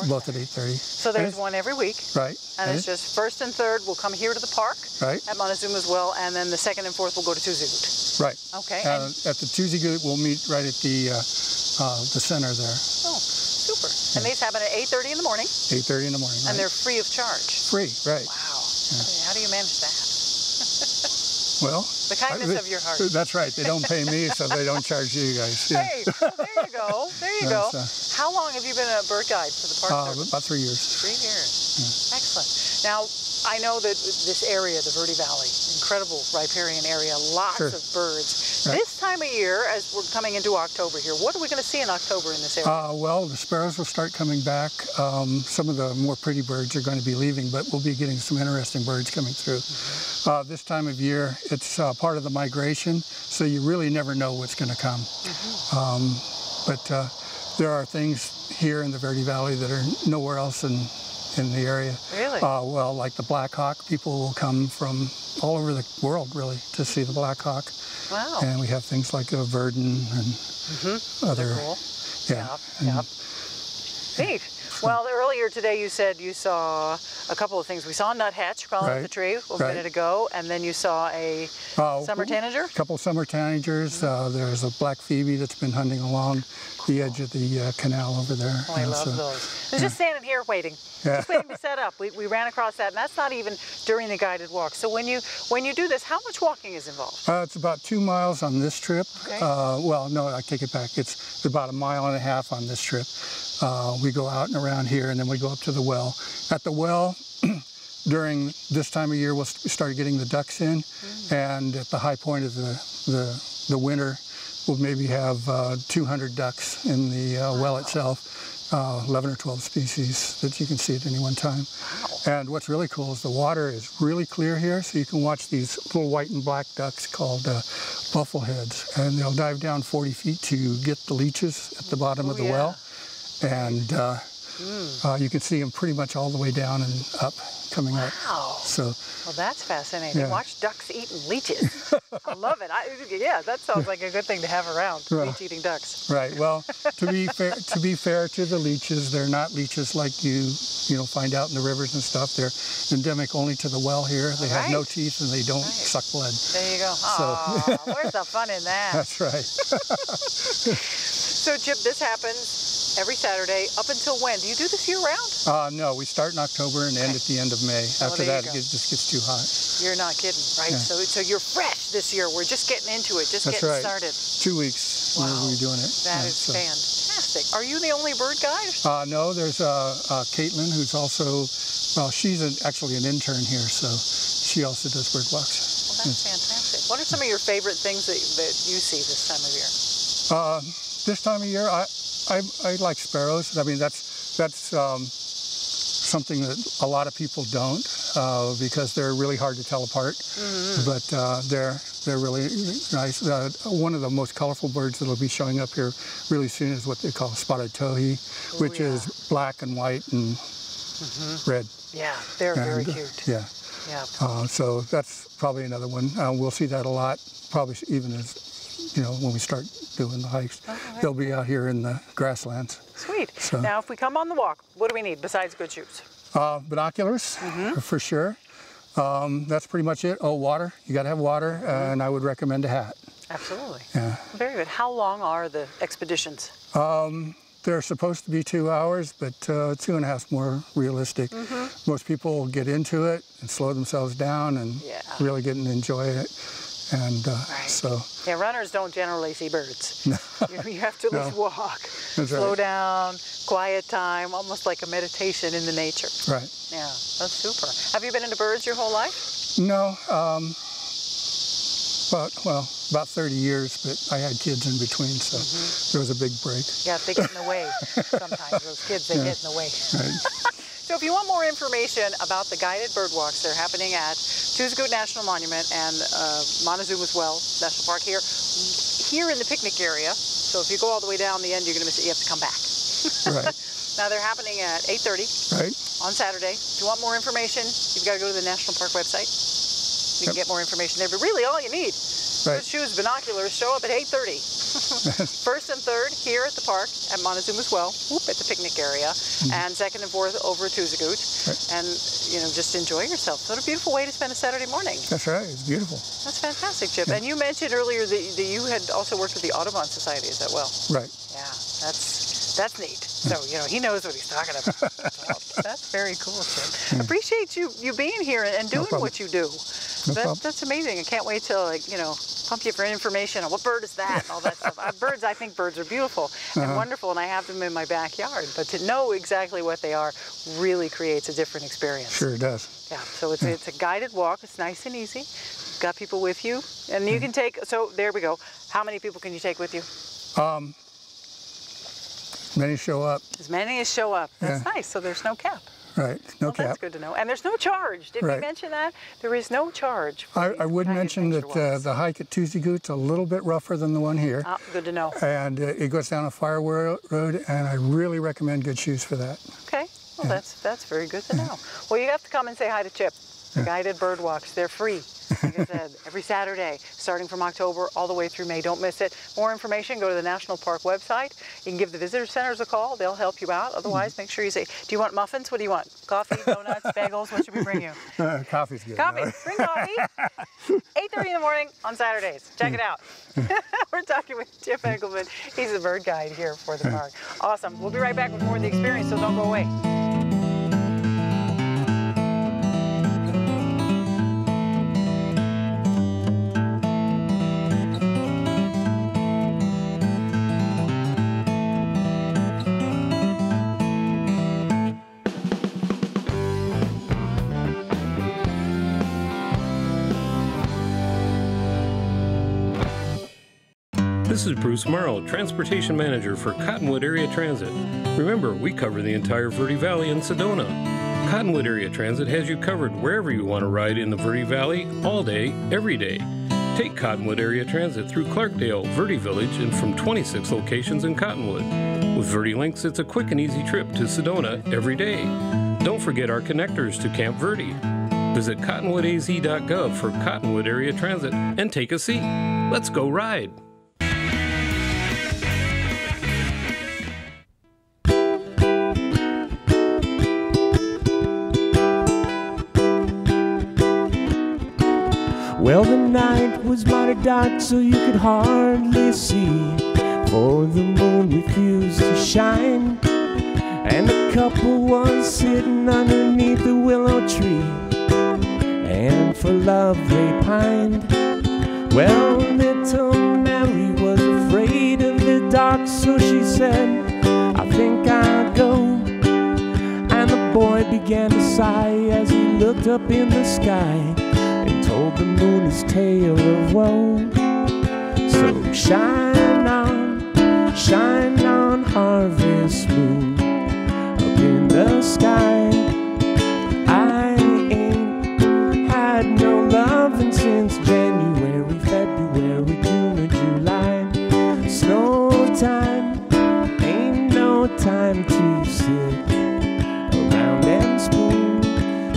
both at 8:30. So there's one every week. Right. And it's just first and third will come here to the park at Motezuma Well, and then the second and fourth will go to Tuesday Goot. Right. Okay. At the Tuesday Goot, we'll meet right at the center there. Oh, super. Yeah. And these happen at 8:30 in the morning. 8:30 in the morning. And they're free of charge. Free, right. Wow. Yeah. How do you manage that? Well, the kindness of your heart. That's right. They don't pay me, so they don't charge you guys. Yeah. Hey, well, there you go. There you go. How long have you been a bird guide for the park service? About 3 years. 3 years. Yeah. Excellent. Now, I know that this area, the Verde Valley, incredible riparian area, lots of birds. Right. This time of year, as we're coming into October here, what are we going to see in October in this area? Well, the sparrows will start coming back. Some of the more pretty birds are going to be leaving, but we'll be getting some interesting birds coming through. This time of year, it's part of the migration, so you really never know what's going to come. But there are things here in the Verde Valley that are nowhere else in the area. Really? Well, like the black hawk, people will come from all over the world, really, to see the black hawk. Wow. And we have things like a verdin and other. Cool. Yeah. Yep. Neat. Well, earlier today you said you saw a couple of things. We saw a nuthatch crawling up the tree a minute ago, and then you saw a summer tanager? A couple summer tanagers. There's a black phoebe that's been hunting along the edge of the canal over there. Oh, I love those. I was just standing here waiting. Just waiting to set up. We ran across that, and that's not even during the guided walk. So when you do this, how much walking is involved? It's about 2 miles on this trip. Okay. Well, no, I take it back. It's about 1.5 miles on this trip. We go out and around here, and then we go up to the well. At the well, during this time of year, we'll start getting the ducks in, and at the high point of the winter, we'll maybe have 200 ducks in the well itself. 11 or 12 species that you can see at any one time. Wow. And what's really cool is the water is really clear here, so you can watch these little white and black ducks called buffleheads, and they'll dive down 40 feet to get the leeches at the bottom of the well, and you can see them pretty much all the way down and up, coming up. So, well, that's fascinating. Watch ducks eating leeches. I love it. Yeah, that sounds like a good thing to have around, leech-eating ducks. Right. Well, to be fair to the leeches, they're not leeches like you find out in the rivers and stuff. They're endemic only to the well here. They have no teeth and they don't suck blood. There you go. Oh, where's the fun in that? That's right. So, Chip, this happens every Saturday. Up until when? Do you do this year-round? No, we start in October and end at the end of May. After that, it just gets too hot. You're not kidding, right? Yeah. So you're fresh this year. We're just getting into it, just getting started. 2 weeks we're doing it. That is fantastic. Are you the only bird guide? No, there's Caitlin, who's also, well, she's actually an intern here, so she also does bird walks. Well, that's fantastic. What are some of your favorite things that you see this time of year? This time of year, I like sparrows. I mean, that's something that a lot of people don't because they're really hard to tell apart. But they're really nice. One of the most colorful birds that'll be showing up here really soon is what they call spotted towhee, which is black and white and red. Yeah, they're very cute. Yeah. So that's probably another one. We'll see that a lot, probably even as when we start doing the hikes. They'll be out here in the grasslands. Sweet. So, now, if we come on the walk, what do we need besides good shoes? Binoculars, for sure. That's pretty much it. Oh, water. You got to have water, and I would recommend a hat. Absolutely. Yeah. Very good. How long are the expeditions? They're supposed to be 2 hours, but 2.5 is more realistic. Most people get into it and slow themselves down and really get and enjoy it. And so... Yeah, runners don't generally see birds. You have to just walk, slow down, quiet time, almost like a meditation in the nature. Right. Yeah, that's super. Have you been into birds your whole life? No, about 30 years, but I had kids in between, so there was a big break. Yeah, they get in the way sometimes. Those kids, they get in the way. Right. So if you want more information about the guided bird walks, they're happening at Tuzagoot National Monument and Motezuma Well National Park here in the picnic area. So if you go all the way down the end, you're going to miss it. You have to come back. Right. Now they're happening at 8:30 on Saturday. If you want more information, you've got to go to the National Park website. You can get more information there. But really, all you need, good shoes, binoculars, show up at 8:30. First and third here at the park at Motezuma Well, at the picnic area, and second and fourth over Tuzagoot, and just enjoy yourself. What a beautiful way to spend a Saturday morning. That's right. It's beautiful. That's fantastic, Chip. And you mentioned earlier that you had also worked with the Audubon Society. Is that well? Right. Yeah, that's neat. So he knows what he's talking about. That's very cool, Chip. Appreciate you being here and doing what you do. That's amazing. I can't wait till pump you for information on what bird is that and all that stuff. I think birds are beautiful and wonderful, and I have them in my backyard. But to know exactly what they are really creates a different experience. Sure it does. Yeah. So it's a guided walk. It's nice and easy. You've got people with you, and you can take. So there we go. How many people can you take with you? Many show up. As many as show up. That's nice. So there's no cap. Right, no cap. That's good to know. And there's no charge. Did we mention that? There is no charge. I would mention that the hike at Tuzagoot's a little bit rougher than the one here. Oh, good to know. And it goes down a fire road, and I really recommend good shoes for that. Okay. Well, that's very good to know. Well, you have to come and say hi to Chip. The guided bird walks. They're free. Like I said, every Saturday, starting from October all the way through May. Don't miss it. More information, go to the National Park website. You can give the visitor centers a call. They'll help you out. Otherwise, make sure you say, do you want muffins? What do you want? Coffee, donuts, bagels? What should we bring you? Coffee's good. Coffee. No? Bring coffee. 8:30 in the morning on Saturdays. Check it out. We're talking with Jeff Engelman. He's the bird guide here for the park. Awesome. We'll be right back with more of the experience, so don't go away. This is Bruce Morrow, Transportation Manager for Cottonwood Area Transit. Remember, we cover the entire Verde Valley and Sedona. Cottonwood Area Transit has you covered wherever you want to ride in the Verde Valley, all day, every day. Take Cottonwood Area Transit through Clarkdale, Verde Village, and from 26 locations in Cottonwood. With Verde Links, it's a quick and easy trip to Sedona every day. Don't forget our connectors to Camp Verde. Visit cottonwoodaz.gov for Cottonwood Area Transit and take a seat. Let's go ride. Well, the night was mighty dark, so you could hardly see, for the moon refused to shine, and the couple was sitting underneath the willow tree, and for love they pined. Well, little Mary was afraid of the dark, so she said, I think I'll go. And the boy began to sigh as he looked up in the sky and told the moon his tale of woe. So shine on, harvest moon, up in the sky. I ain't had no loving since January, February, June, or July. Snow time, ain't no time to sit around and spoon.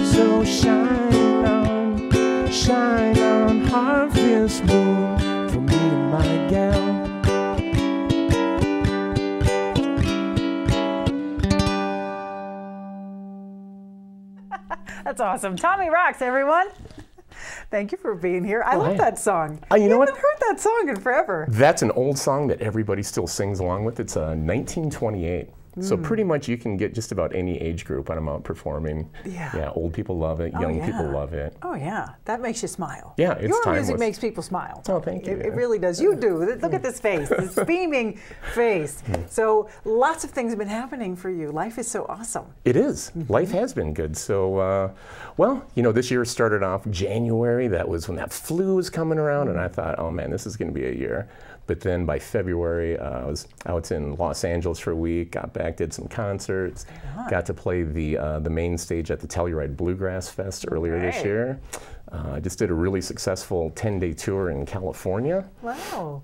So shine on, harvest moon, for me and my gal. That's awesome. Tommy rocks, everyone. Thank you for being here. I love that song. You know what? I haven't heard that song in forever. That's an old song that everybody still sings along with. It's 1928. So pretty much you can get just about any age group when I'm out performing. Yeah, old people love it, young people love it. Oh yeah, that makes you smile. Yeah, it's Your timeless. music makes people smile. Oh, thank you. It really does. You do. Look at this face, this beaming face. So lots of things have been happening for you. Life is so awesome. It is. Life has been good. So, well, you know, this year started off January. That was when that flu was coming around, and I thought, oh man, this is going to be a year. But then by February, I was out in Los Angeles for a week, got back, did some concerts, got to play the main stage at the Telluride Bluegrass Fest earlier this year. I just did a really successful 10-day tour in California. Wow.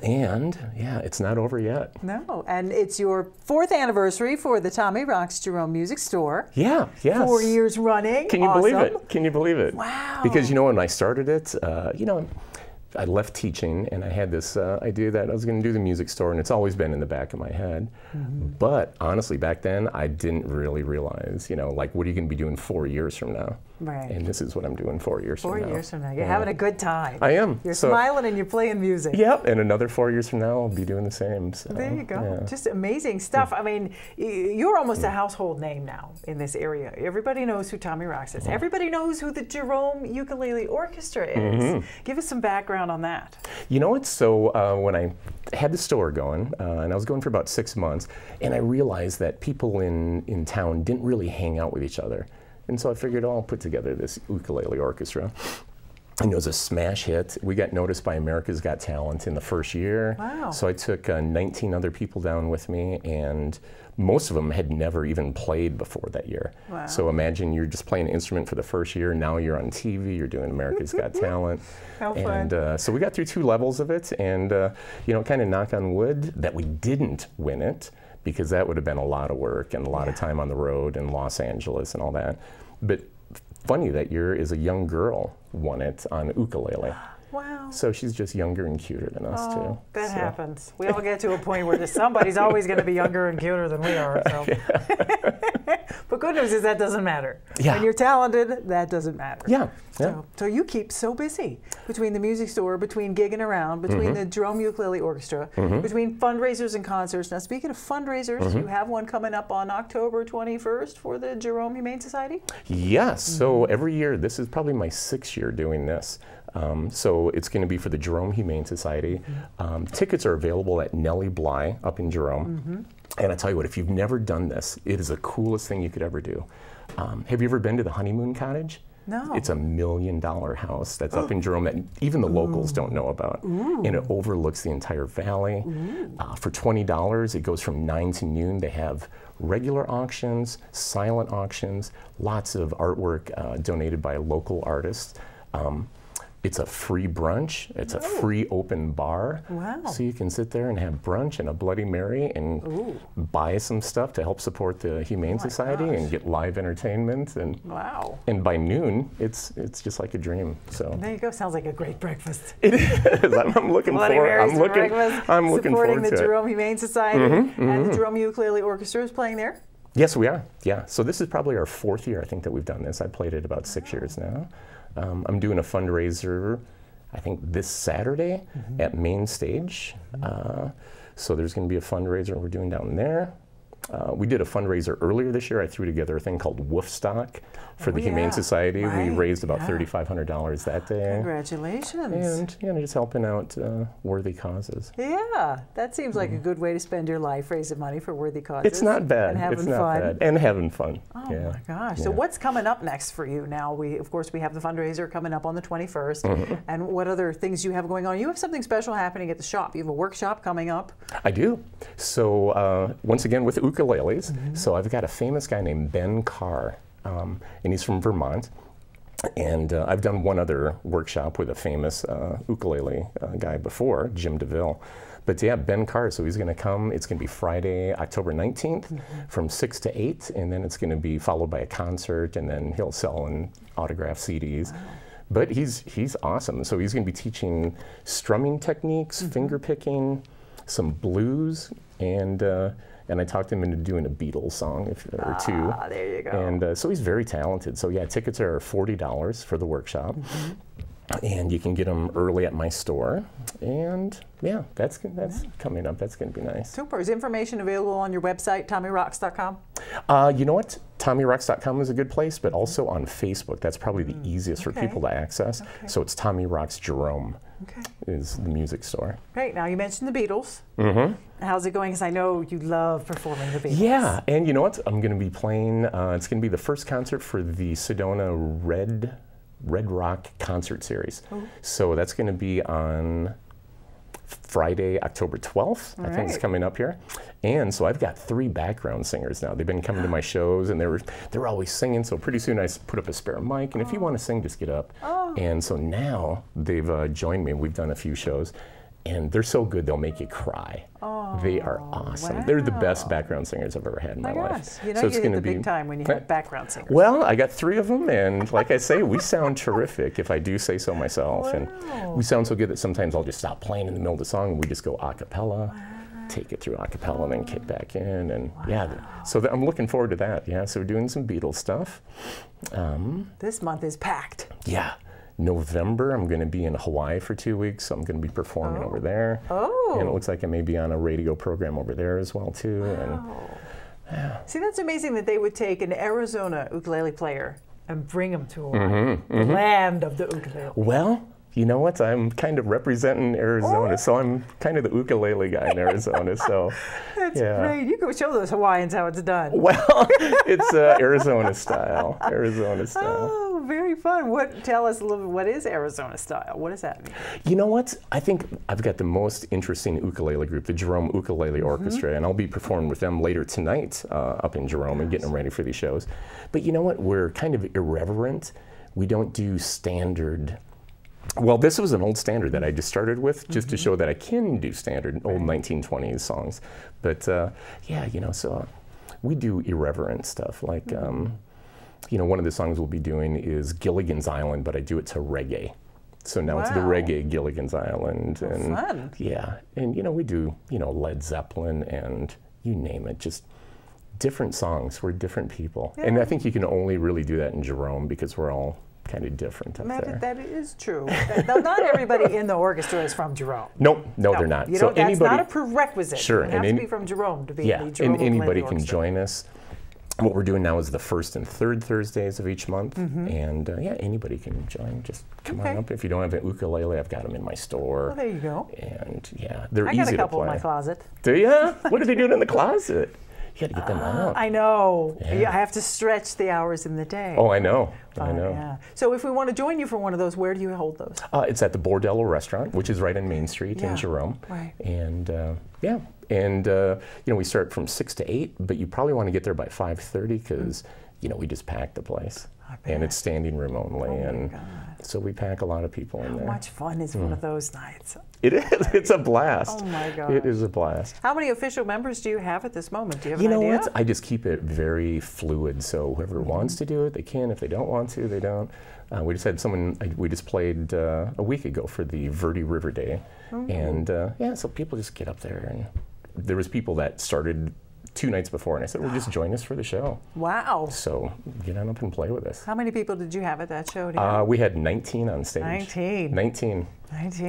And yeah, it's not over yet. No, and it's your 4th anniversary for the Tommy Rocks Jerome Music Store. Yeah, yes. 4 years running. Can you believe it? Can you believe it? Wow. Because you know, when I started it, you know, I left teaching and I had this idea that I was going to do the music store, and it's always been in the back of my head. But honestly, back then, I didn't really realize, you know, like, what are you going to be doing 4 years from now? Right. And this is what I'm doing 4 years from now. 4 years from now. You're having a good time. I am. You're smiling and you're playing music. Yep, and another 4 years from now, I'll be doing the same. So, there you go. Yeah. Just amazing stuff. I mean, you're almost a household name now in this area. Everybody knows who Tommy Rocks is. Everybody knows who the Jerome Ukulele Orchestra is. Give us some background on that. You know what? So when I had the store going, and I was going for about 6 months, and I realized that people in town didn't really hang out with each other. And so I figured, oh, I'll put together this ukulele orchestra. And it was a smash hit. We got noticed by America's Got Talent in the first year. Wow. So I took 19 other people down with me, and most of them had never even played before that year. Wow. So imagine you're just playing an instrument for the first year, now you're on TV, you're doing America's Got Talent. How fun. And so we got through 2 levels of it, and you know, kind of knock on wood that we didn't win it, because that would have been a lot of work and a lot of time on the road in Los Angeles and all that. But funny, that year is a young girl won it on ukulele. Wow. So she's just younger and cuter than us, too. That so. happens. We all get to a point where somebody's always going to be younger and cuter than we are. So. But good news is that doesn't matter. Yeah. When you're talented, that doesn't matter. Yeah. So you keep so busy between the music store, between gigging around, between the Jerome Ukulele Orchestra, between fundraisers and concerts. Now, speaking of fundraisers, you have one coming up on October 21st for the Jerome Humane Society? Yes. So every year, this is probably my 6th year doing this. So it's going to be for the Jerome Humane Society. Tickets are available at Nellie Bly up in Jerome. And I tell you what, if you've never done this, it is the coolest thing you could ever do. Have you ever been to the Honeymoon Cottage? No. It's $1 million house that's up in Jerome that even the locals don't know about. And it overlooks the entire valley. For $20, it goes from 9 to noon. They have regular auctions, silent auctions, lots of artwork donated by local artists. It's a free brunch. It's a free open bar. Wow. So you can sit there and have brunch and a Bloody Mary and buy some stuff to help support the Humane Society and get live entertainment. And and by noon, it's just like a dream. So there you go. Sounds like a great breakfast. It is. I'm looking forward. I'm looking forward supporting to the it. Jerome Humane Society and the Jerome Ukulele Orchestra is playing there. Yes, we are. Yeah. So this is probably our 4th year, I think, that we've done this. I played it about 6 years now. I'm doing a fundraiser, I think, this Saturday at Main Stage. So there's going to be a fundraiser we're doing down there. We did a fundraiser earlier this year. I threw together a thing called Woofstock for the Humane Society. We raised about $3,500 that day. Congratulations. And just helping out worthy causes. Yeah, that seems like a good way to spend your life, raising money for worthy causes. It's not bad. And having it's not fun. bad. And having fun. Oh my gosh. So what's coming up next for you now? Of course, we have the fundraiser coming up on the 21st. And what other things do you have going on? You have something special happening at the shop. You have a workshop coming up. I do. So once again, with ukuleles. So I've got a famous guy named Ben Carr, and he's from Vermont. And I've done one other workshop with a famous ukulele guy before, Jim DeVille. But yeah, Ben Carr, so he's going to come. It's going to be Friday, October 19th from 6 to 8, and then it's going to be followed by a concert, and then he'll sell and autograph CDs. But he's awesome. So he's going to be teaching strumming techniques, finger picking, some blues, and I talked him into doing a Beatles song or two. There you go. And so he's very talented. So yeah, tickets are $40 for the workshop. And you can get them early at my store. And yeah, that's coming up. That's going to be nice. Super. Is information available on your website, TommyRocks.com? You know what? TommyRocks.com is a good place, but also on Facebook. That's probably the easiest for people to access. So it's Tommy Rocks Jerome is the music store. Great. Now you mentioned the Beatles. How's it going? Because I know you love performing the Beatles. Yeah, and you know what? I'm going to be playing. It's going to be the first concert for the Sedona Red Rock concert series. So that's going to be on Friday, October 12th. I think it's coming up here. And so I've got 3 background singers now. They've been coming to my shows, and they're always singing. So pretty soon I put up a spare mic, and if you want to sing, just get up. And so now they've joined me. We've done a few shows, and they're so good they'll make you cry. They are awesome. They're the best background singers I've ever had in my life. You know, so you hit the big time when you have background singers. Well, I got 3 of them, and like I say, we sound terrific, if I do say so myself. And we sound so good that sometimes I'll just stop playing in the middle of the song, and we just go a cappella, take it through a cappella, and then kick back in. And yeah, so I'm looking forward to that. Yeah, so we're doing some Beatles stuff. This month is packed. Yeah. November, I'm going to be in Hawaii for 2 weeks, so I'm going to be performing over there. And it looks like I may be on a radio program over there as well, too. And, See, that's amazing that they would take an Arizona ukulele player and bring him to Hawaii, the land of the ukulele. Well, you know what? I'm kind of representing Arizona, so I'm kind of the ukulele guy in Arizona. So that's great. You can show those Hawaiians how it's done. Well, it's Arizona style. Arizona style. Oh, very fun. Tell us a little bit. What is Arizona style? What does that mean? You know what? I think I've got the most interesting ukulele group, the Jerome Ukulele Orchestra, and I'll be performing with them later tonight up in Jerome and getting them ready for these shows. But you know what? We're kind of irreverent. We don't do standard. Well, this was an old standard that I just started with, just to show that I can do standard old 1920s songs. But yeah, you know, so we do irreverent stuff like you know, one of the songs we'll be doing is Gilligan's Island, but I do it to reggae. So now it's the reggae Gilligan's Island. And fun. Yeah, and you know, we do, you know, Led Zeppelin and you name it, just different songs. We're different people. Yeah. And I think you can only really do that in Jerome because we're all kind of different up there. That is true. Not everybody in the orchestra is from Jerome. No, they're not. You know, that's not a prerequisite. Sure. You have to be from Jerome to be in the Jerome and anybody can orchestra. join us. What we're doing now is the first and third Thursdays of each month, and yeah, anybody can join. Just come on up. If you don't have an ukulele, I've got them in my store. Well, there you go. And yeah, they're easy to play. I got a couple in my closet. Do you? What are they doing in the closet? You got to get them out. I know. Yeah. I have to stretch the hours in the day. Oh, I know. I know. Yeah. So if we want to join you for one of those, where do you hold those? It's at the Bordello Restaurant, which is right on Main Street in Jerome. Right. And yeah. And you know, we start from 6 to 8, but you probably want to get there by 5:30 because you know, we just pack the place, and it's standing room only, and so we pack a lot of people in there. How much fun is one of those nights? It is. It's a blast. Oh my God! It is a blast. How many official members do you have at this moment? Do you have an idea? You know what? I just keep it very fluid. So whoever wants to do it, they can. If they don't want to, they don't. We just had someone. We just played a week ago for the Verde River Day, and yeah, so people just get up there and. There was people that started 2 nights before, and I said, well, just join us for the show. Wow. So get on up and play with us. How many people did you have at that show? We had 19 on stage. 19. 19.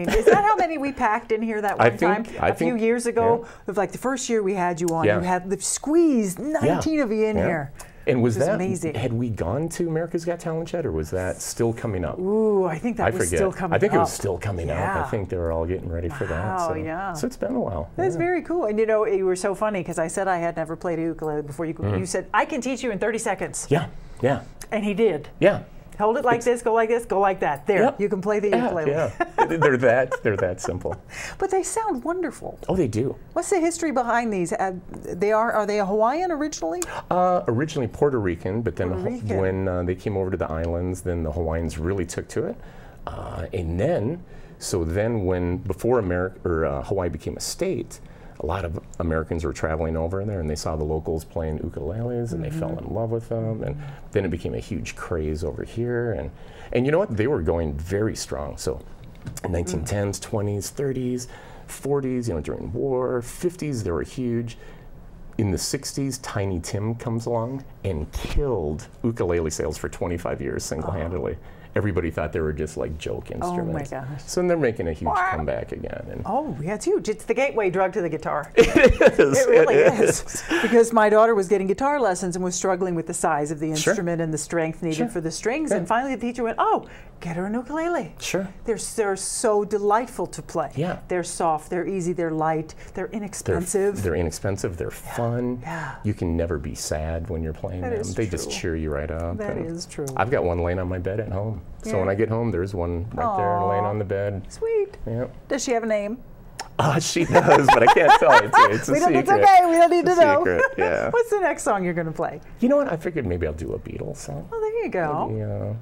Is that how many we packed in here that one time? A few years ago, like the first year we had you on, you had the squeezed 19 of you in here. And was that amazing? Had we gone to America's Got Talent yet, or was that still coming up? Ooh, I think that was still coming up. I think it was still coming up. I think they were all getting ready for that. So. So it's been a while. That's very cool. And you know, you were so funny because I said I had never played a ukulele before. You said, I can teach you in 30 seconds. Yeah, yeah. And he did. Yeah. Hold it like this, go like this, go like that. There, you can play the ukulele. Yeah, they're that simple. But they sound wonderful. Oh, they do. What's the history behind these? Are they a Hawaiian originally? Originally Puerto Rican, but then when they came over to the islands, then the Hawaiians really took to it. And then, before Hawaii became a state, a lot of Americans were traveling over there, and they saw the locals playing ukuleles, and they fell in love with them, and then it became a huge craze over here, and you know what? They were going very strong. So, 1910s, 20s, 30s, 40s, you know, during war, 50s, they were huge. In the 60s, Tiny Tim comes along and killed ukulele sales for 25 years single-handedly. Everybody thought they were just like joke instruments. Oh my gosh. So then they're making a huge comeback again. And yeah, it's huge. It's the gateway drug to the guitar. It is. It really is. Because my daughter was getting guitar lessons and was struggling with the size of the instrument and the strength needed for the strings. And finally the teacher went, get her an ukulele. Sure. They're so delightful to play. Yeah. They're soft, they're easy, they're light, they're inexpensive. They're inexpensive, they're fun. Yeah. You can never be sad when you're playing them. They just cheer you right up. That is true. I've got one laying on my bed at home. So when I get home, there's one right there laying on the bed. Sweet. Yeah. Does she have a name? She does, but I can't tell you. It's a secret. It's okay. We don't need to know. Secret, yeah. What's the next song you're going to play? You know what? I figured maybe I'll do a Beatles song. Oh, there you go.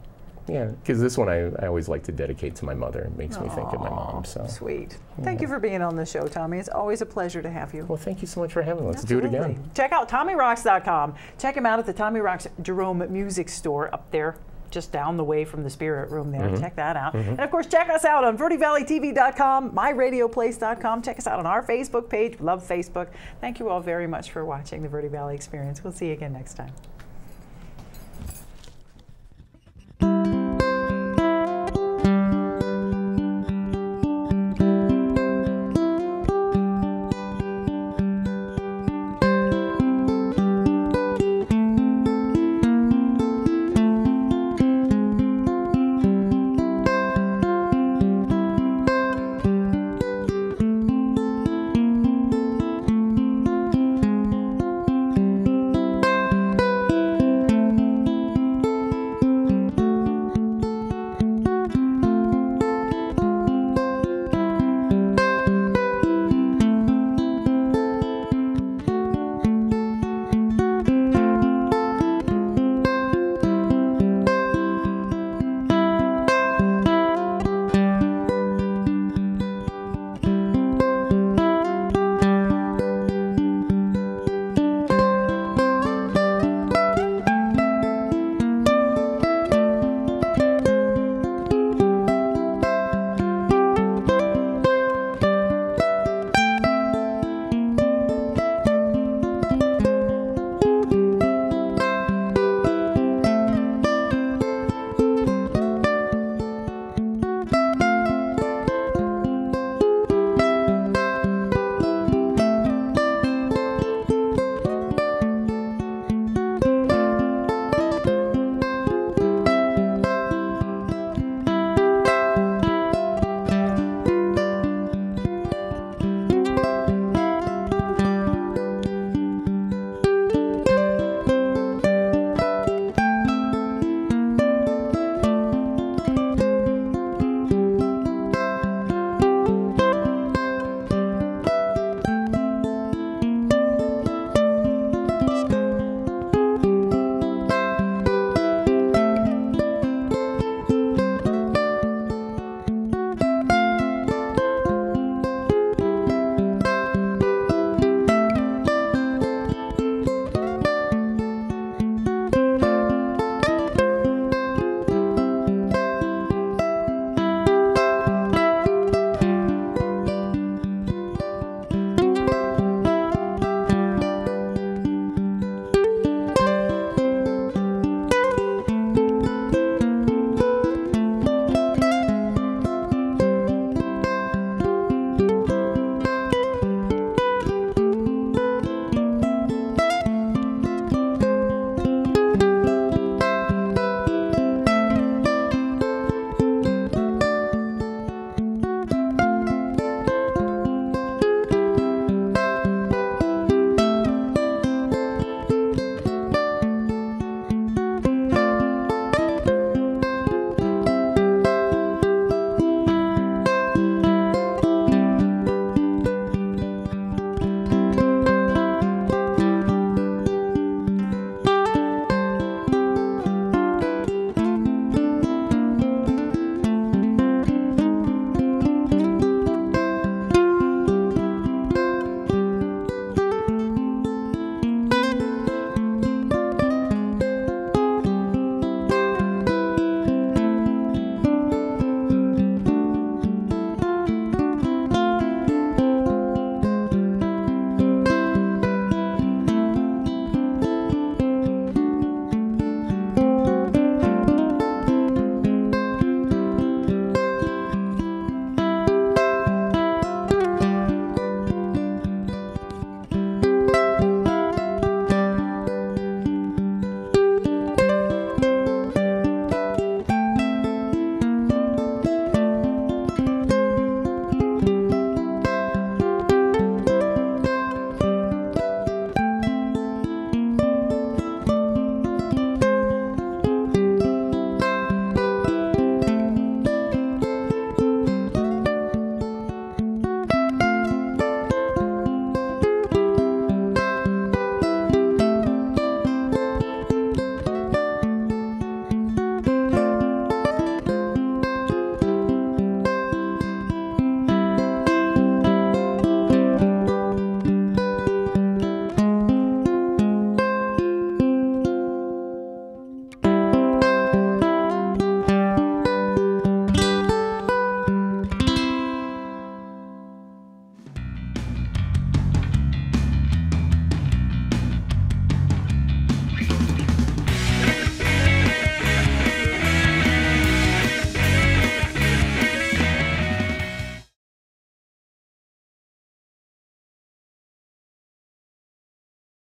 Yeah, because this one I always like to dedicate to my mother. It makes me think of my mom. So sweet. Thank you for being on the show, Tommy. It's always a pleasure to have you. Well, thank you so much for having me. Let's do it again. Check out TommyRocks.com. Check him out at the Tommy Rocks Jerome Music Store up there, just down the way from the Spirit Room there. Check that out. And of course, check us out on VerdeValleyTV.com, MyRadioPlace.com. Check us out on our Facebook page. Love Facebook. Thank you all very much for watching the Verde Valley Experience. We'll see you again next time.